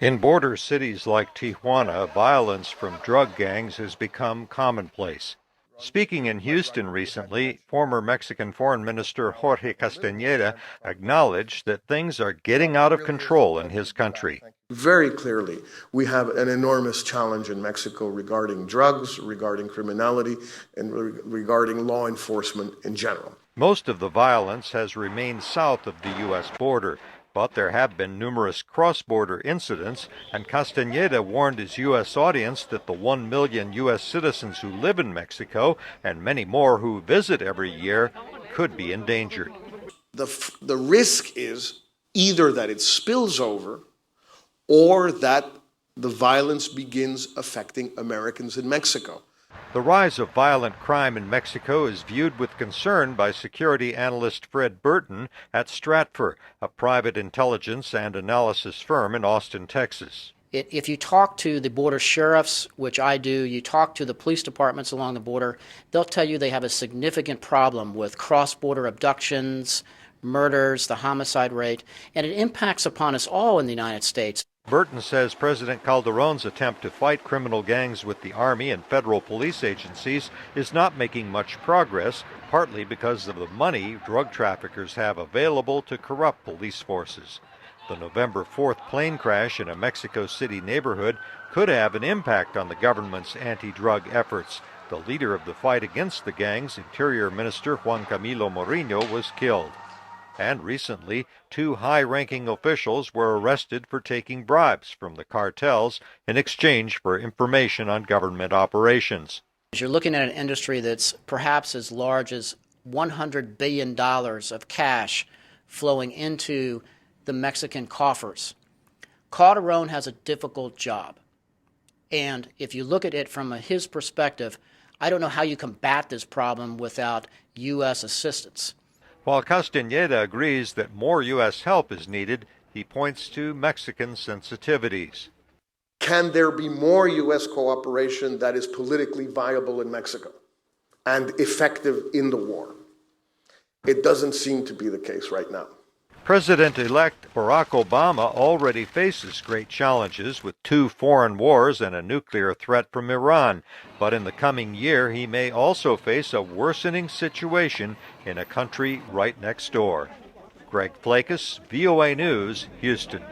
In border cities like Tijuana, violence from drug gangs has become commonplace. Speaking in Houston recently, former Mexican Foreign Minister Jorge Castañeda acknowledged that things are getting out of control in his country. Very clearly, we have an enormous challenge in Mexico regarding drugs, regarding criminality, and regarding law enforcement in general. Most of the violence has remained south of the U.S. border, but there have been numerous cross-border incidents, and Castañeda warned his U.S. audience that the 1 million U.S. citizens who live in Mexico, and many more who visit every year, could be endangered. The risk is either that it spills over or that the violence begins affecting Americans in Mexico. The rise of violent crime in Mexico is viewed with concern by security analyst Fred Burton at Stratfor, a private intelligence and analysis firm in Austin, Texas. If you talk to the border sheriffs, which I do, you talk to the police departments along the border, they'll tell you they have a significant problem with cross-border abductions, murders, the homicide rate, and it impacts upon us all in the United States. Burton says President Calderon's attempt to fight criminal gangs with the Army and federal police agencies is not making much progress, partly because of the money drug traffickers have available to corrupt police forces. The November 4th plane crash in a Mexico City neighborhood could have an impact on the government's anti-drug efforts. The leader of the fight against the gangs, Interior Minister Juan Camilo Moreno, was killed. And recently, 2 high-ranking officials were arrested for taking bribes from the cartels in exchange for information on government operations. You're looking at an industry that's perhaps as large as $100 billion of cash flowing into the Mexican coffers. Calderon has a difficult job. And if you look at it from his perspective, I don't know how you combat this problem without U.S. assistance. While Castañeda agrees that more U.S. help is needed, he points to Mexican sensitivities. Can there be more U.S. cooperation that is politically viable in Mexico and effective in the war? It doesn't seem to be the case right now. President-elect Barack Obama already faces great challenges with 2 foreign wars and a nuclear threat from Iran. But in the coming year, he may also face a worsening situation in a country right next door. Greg Flakus, VOA News, Houston.